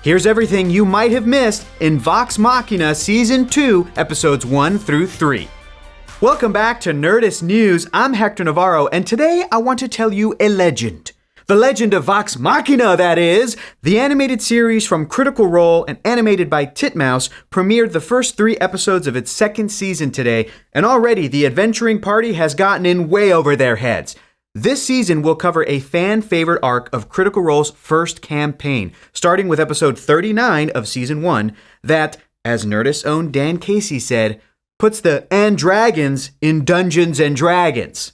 Here's everything you might have missed in Vox Machina Season 2, Episodes 1 through 3. Welcome back to Nerdist News. I'm Hector Navarro, and today I want to tell you a legend. The Legend of Vox Machina, that is. The animated series from Critical Role and animated by Titmouse premiered the first 3 episodes of its second season today, and already the adventuring party has gotten in way over their heads. This season will cover a fan-favorite arc of Critical Role's first campaign, starting with episode 39 of Season 1, that, as Nerdist's own Dan Casey said, puts the and dragons in Dungeons and Dragons.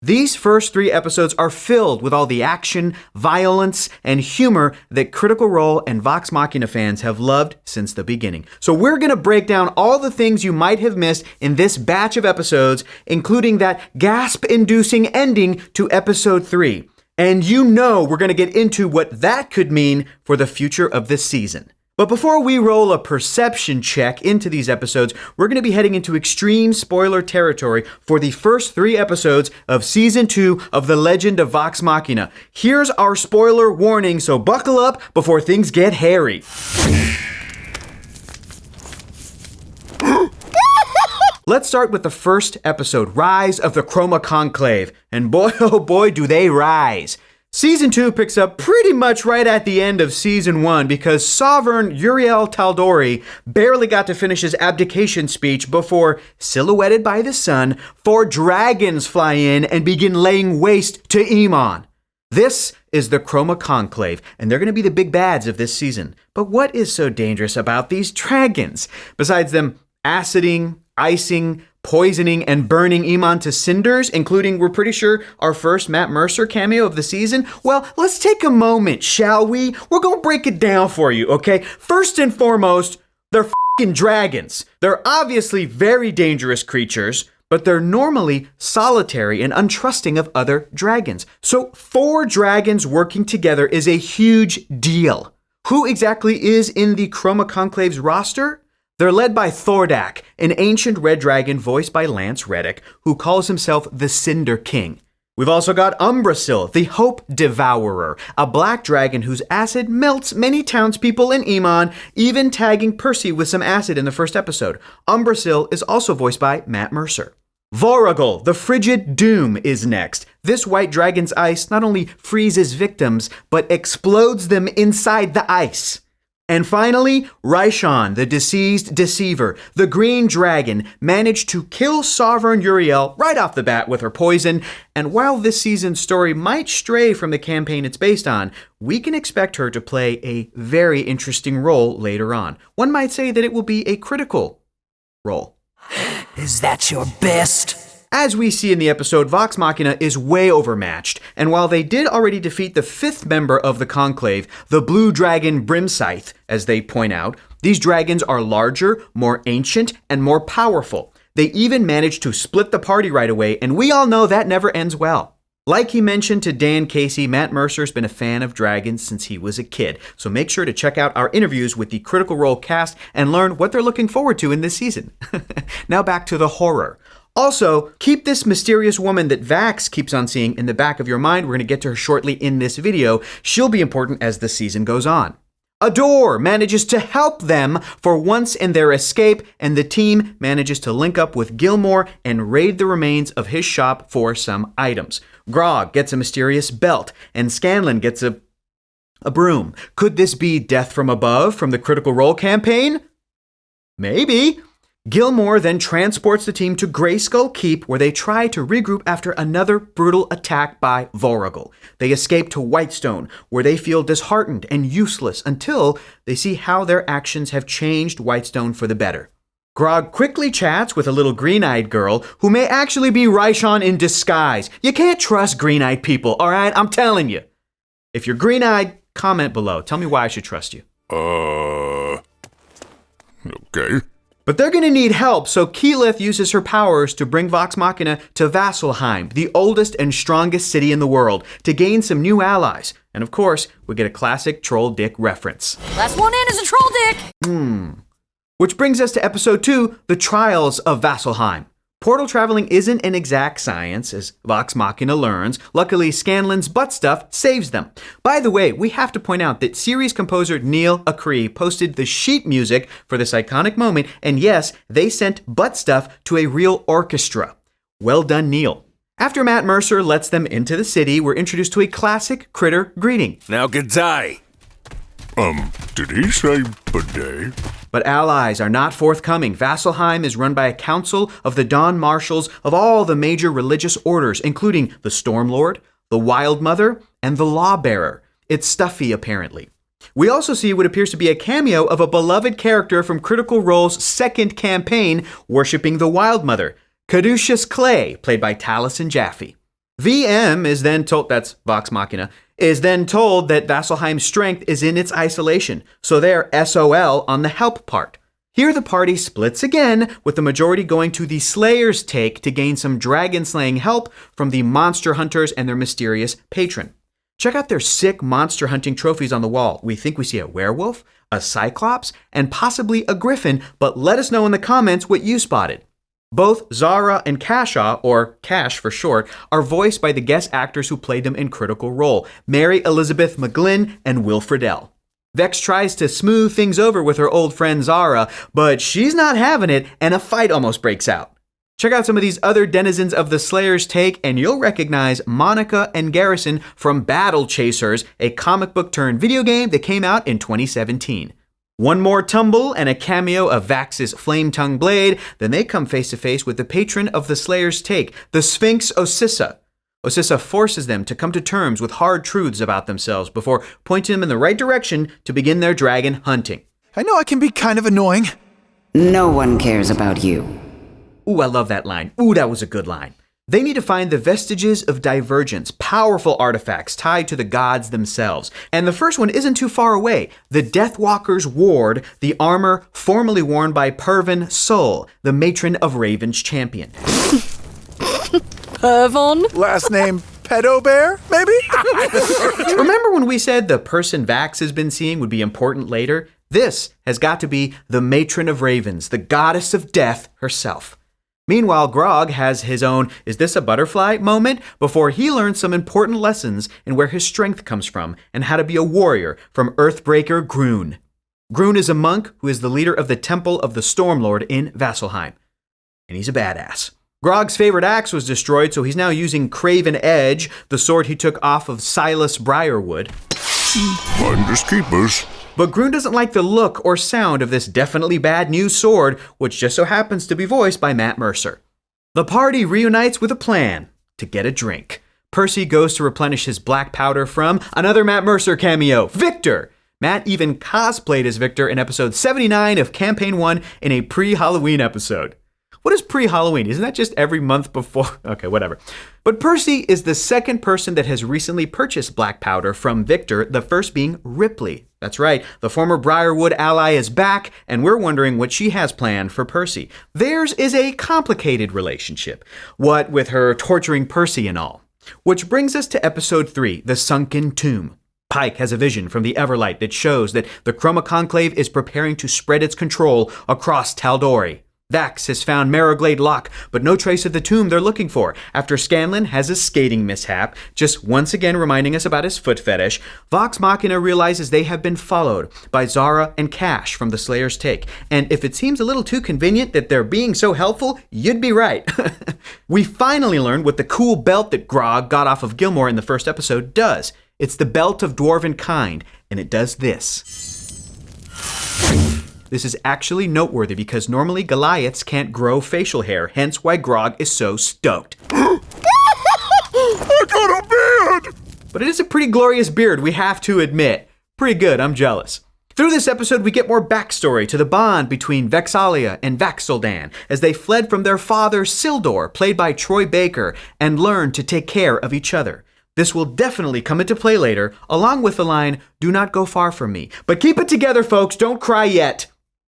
These first 3 episodes are filled with all the action, violence, and humor that Critical Role and Vox Machina fans have loved since the beginning. So we're going to break down all the things you might have missed in this batch of episodes, including that gasp-inducing ending to episode 3. And you know we're going to get into what that could mean for the future of this season. But before we roll a perception check into these episodes, we're going to be heading into extreme spoiler territory for the first 3 episodes of Season 2 of The Legend of Vox Machina. Here's our spoiler warning, so buckle up before things get hairy. Let's start with the first episode, Rise of the Chroma Conclave. And boy, oh boy, do they rise. Season 2 picks up pretty much right at the end of Season 1 because Sovereign Uriel Taldori barely got to finish his abdication speech before, silhouetted by the sun, 4 dragons fly in and begin laying waste to Iman. This is the Chroma Conclave, and they're going to be the big bads of this season. But what is so dangerous about these dragons? Besides them aciding, icing, poisoning, and burning Iman to cinders, including, we're pretty sure, our first Matt Mercer cameo of the season? Well, let's take a moment, shall we? We're going to break it down for you, okay? First and foremost, they're f***ing dragons. They're obviously very dangerous creatures, but they're normally solitary and untrusting of other dragons. So 4 dragons working together is a huge deal. Who exactly is in the Chroma Conclave's roster? They're led by Thordak, an ancient red dragon voiced by Lance Reddick, who calls himself the Cinder King. We've also got Umbrasyl, the Hope Devourer, a black dragon whose acid melts many townspeople in Iman, even tagging Percy with some acid in the first episode. Umbrasyl is also voiced by Matt Mercer. Voragul, the Frigid Doom, is next. This white dragon's ice not only freezes victims, but explodes them inside the ice. And finally, Raishan, the Deceased Deceiver, the green dragon, managed to kill Sovereign Uriel right off the bat with her poison. And while this season's story might stray from the campaign it's based on, we can expect her to play a very interesting role later on. One might say that it will be a critical role. Is that your best? As we see in the episode, Vox Machina is way overmatched, and while they did already defeat the 5th member of the Conclave, the Blue Dragon Brimscythe, as they point out, these dragons are larger, more ancient, and more powerful. They even managed to split the party right away, and we all know that never ends well. Like he mentioned to Dan Casey, Matt Mercer's been a fan of dragons since he was a kid, so make sure to check out our interviews with the Critical Role cast and learn what they're looking forward to in this season. Now back to the horror. Also, keep this mysterious woman that Vax keeps on seeing in the back of your mind. We're going to get to her shortly in this video. She'll be important as the season goes on. Adore manages to help them for once in their escape, and the team manages to link up with Gilmore and raid the remains of his shop for some items. Grog gets a mysterious belt, and Scanlan gets a broom. Could this be Death from Above from the Critical Role campaign? Maybe. Gilmore then transports the team to Greyskull Keep, where they try to regroup after another brutal attack by Voragul. They escape to Whitestone, where they feel disheartened and useless until they see how their actions have changed Whitestone for the better. Grog quickly chats with a little green-eyed girl who may actually be Raishan in disguise. You can't trust green-eyed people, all right? I'm telling you. If you're green-eyed, comment below. Tell me why I should trust you. Okay. But they're going to need help, so Keyleth uses her powers to bring Vox Machina to Vasselheim, the oldest and strongest city in the world, to gain some new allies. And of course, we get a classic troll dick reference. Last one in is a troll dick! Which brings us to episode 2, The Trials of Vasselheim. Portal traveling isn't an exact science, as Vox Machina learns. Luckily, Scanlan's butt stuff saves them. By the way, we have to point out that series composer Neil Acree posted the sheet music for this iconic moment, and yes, they sent butt stuff to a real orchestra. Well done, Neil. After Matt Mercer lets them into the city, we're introduced to a classic Critter greeting. Now goodbye. Did he say bidet? But allies are not forthcoming. Vasselheim is run by a council of the Dawn Marshals of all the major religious orders, including the Stormlord, the Wild Mother, and the Lawbearer. It's stuffy, apparently. We also see what appears to be a cameo of a beloved character from Critical Role's second campaign, worshipping the Wild Mother, Caduceus Clay, played by Taliesin Jaffe. VM is then told, that's Vox Machina, is then told that Vasselheim's strength is in its isolation, so they're SOL on the help part. Here the party splits again, with the majority going to the Slayer's Take to gain some dragon-slaying help from the monster hunters and their mysterious patron. Check out their sick monster hunting trophies on the wall. We think we see a werewolf, a cyclops, and possibly a griffin, but let us know in the comments what you spotted. Both Zara and Kasha, or Cash for short, are voiced by the guest actors who played them in Critical Role, Mary Elizabeth McGlynn and Will Friedle. Vex tries to smooth things over with her old friend Zara, but she's not having it, and a fight almost breaks out. Check out some of these other denizens of the Slayer's Take, and you'll recognize Monica and Garrison from Battle Chasers, a comic book turned video game that came out in 2017. One more tumble and a cameo of Vax's flame-tongue blade, then they come face-to-face with the patron of the Slayer's Take, the Sphinx Osissa. Osissa forces them to come to terms with hard truths about themselves before pointing them in the right direction to begin their dragon hunting. I know I can be kind of annoying. No one cares about you. Ooh, I love that line. Ooh, that was a good line. They need to find the vestiges of divergence, powerful artifacts tied to the gods themselves. And the first one isn't too far away. The Deathwalker's ward, the armor formerly worn by Pervin Sol, the matron of Raven's champion. Pervon? Last name Pedo Bear, maybe? Remember when we said the person Vax has been seeing would be important later? This has got to be the matron of ravens, the goddess of death herself. Meanwhile, Grog has his own "is this a butterfly" moment before he learns some important lessons in where his strength comes from and how to be a warrior from Earthbreaker Grun. Grun is a monk who is the leader of the Temple of the Stormlord in Vasselheim. And he's a badass. Grog's favorite axe was destroyed, so he's now using Craven Edge, the sword he took off of Silas Briarwood. Finders keepers. But Grun doesn't like the look or sound of this definitely bad news sword, which just so happens to be voiced by Matt Mercer. The party reunites with a plan to get a drink. Percy goes to replenish his black powder from another Matt Mercer cameo, Victor. Matt even cosplayed as Victor in episode 79 of Campaign 1 in a pre-Halloween episode. What is pre-Halloween? Isn't that just every month before? Okay, whatever. But Percy is the second person that has recently purchased black powder from Victor, the first being Ripley. That's right, the former Briarwood ally is back, and we're wondering what she has planned for Percy. Theirs is a complicated relationship, what with her torturing Percy and all. Which brings us to episode 3, the Sunken Tomb. Pike has a vision from the Everlight that shows that the Chroma Conclave is preparing to spread its control across Tal'Dorei. Vax has found Marrowglade Lock, but no trace of the tomb they're looking for. After Scanlan has a skating mishap, just once again reminding us about his foot fetish, Vox Machina realizes they have been followed by Zara and Cash from the Slayer's Take. And if it seems a little too convenient that they're being so helpful, you'd be right. We finally learned what the cool belt that Grog got off of Gilmore in the first episode does. It's the Belt of Dwarven Kind, and it does this. This is actually noteworthy because normally Goliaths can't grow facial hair, hence why Grog is so stoked. I got a beard! But it is a pretty glorious beard, we have to admit. Pretty good, I'm jealous. Through this episode, we get more backstory to the bond between Vex'ahlia and Vax'ildan as they fled from their father Sildor, played by Troy Baker, and learned to take care of each other. This will definitely come into play later, along with the line, "Do not go far from me." But keep it together, folks, don't cry yet.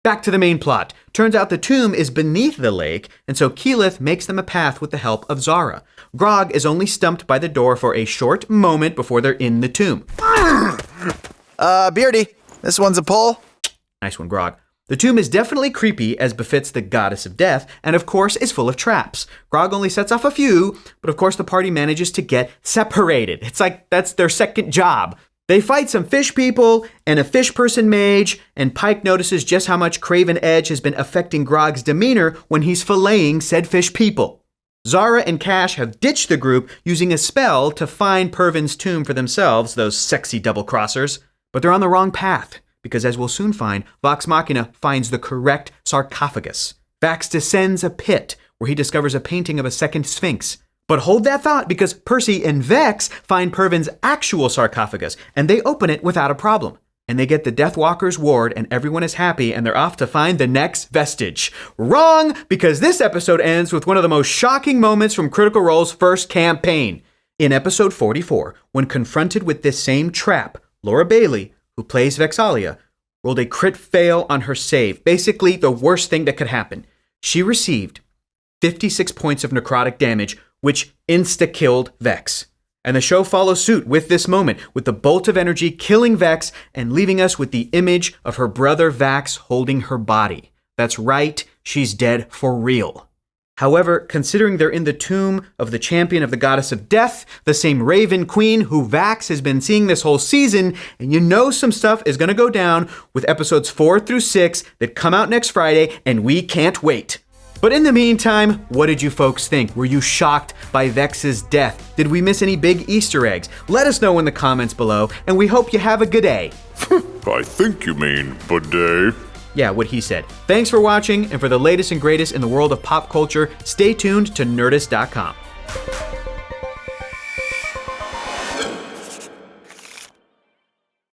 Back to the main plot. Turns out the tomb is beneath the lake, and so Keyleth makes them a path with the help of Zara. Grog is only stumped by the door for a short moment before they're in the tomb. Beardy, this one's a pull. Nice one, Grog. The tomb is definitely creepy as befits the goddess of death, and of course is full of traps. Grog only sets off a few, but of course the party manages to get separated. It's like that's their second job. They fight some fish people and a fish person mage, and Pike notices just how much Craven Edge has been affecting Grog's demeanor when he's filleting said fish people. Zara and Cash have ditched the group using a spell to find Pervin's tomb for themselves, those sexy double-crossers. But they're on the wrong path, because as we'll soon find, Vox Machina finds the correct sarcophagus. Vax descends a pit, where he discovers a painting of a second Sphinx. But hold that thought, because Percy and Vex find Pervin's actual sarcophagus, and they open it without a problem. And they get the Deathwalker's ward, and everyone is happy, and they're off to find the next vestige. Wrong, because this episode ends with one of the most shocking moments from Critical Role's first campaign. In episode 44, when confronted with this same trap, Laura Bailey, who plays Vexalia, rolled a crit fail on her save. Basically, the worst thing that could happen. She received 56 points of necrotic damage, which insta-killed Vex. And the show follows suit with this moment, with the bolt of energy killing Vex and leaving us with the image of her brother Vax holding her body. That's right, she's dead for real. However, considering they're in the tomb of the champion of the goddess of death, the same Raven Queen who Vax has been seeing this whole season, and you know some stuff is going to go down with episodes 4 through 6 that come out next Friday, and we can't wait. But in the meantime, what did you folks think? Were you shocked by Vex's death? Did we miss any big Easter eggs? Let us know in the comments below, and we hope you have a good day. I think you mean bidet. Yeah, what he said. Thanks for watching, and for the latest and greatest in the world of pop culture, stay tuned to Nerdist.com.